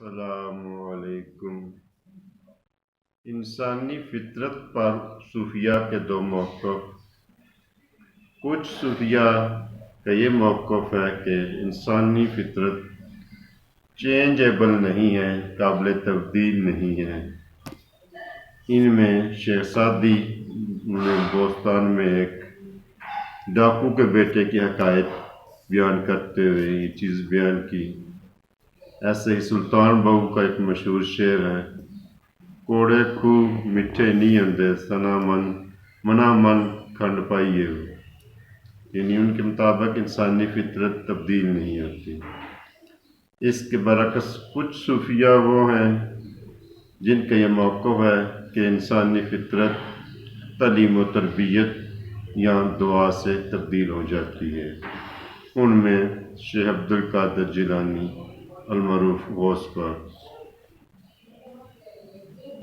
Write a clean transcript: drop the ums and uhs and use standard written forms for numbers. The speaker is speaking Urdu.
السلام علیکم۔ انسانی فطرت پر صوفیہ کے دو موقف۔ کچھ صوفیہ کا یہ موقف ہے کہ انسانی فطرت چینجیبل نہیں ہے، قابل تبدیل نہیں ہے۔ ان میں شیخ سعدی نے بوستان میں ایک ڈاکو کے بیٹے کی حکایت بیان کرتے ہوئے یہ چیز بیان کی۔ ایسے ہی سلطان بہو کا ایک مشہور شعر ہے، کوڑے خوہ میٹھے نہیں ہوندے سنا منا من کھنڈ پائیے ہو، یعنی ان کے مطابق انسانی فطرت تبدیل نہیں ہوتی۔ اس کے برعکس کچھ صوفیہ وہ ہیں جن کا یہ موقف ہے کہ انسانی فطرت تعلیم و تربیت یا دعا سے تبدیل ہو جاتی ہے۔ ان میں شیخ عبدالقادر جیلانی المعروف غوث پاک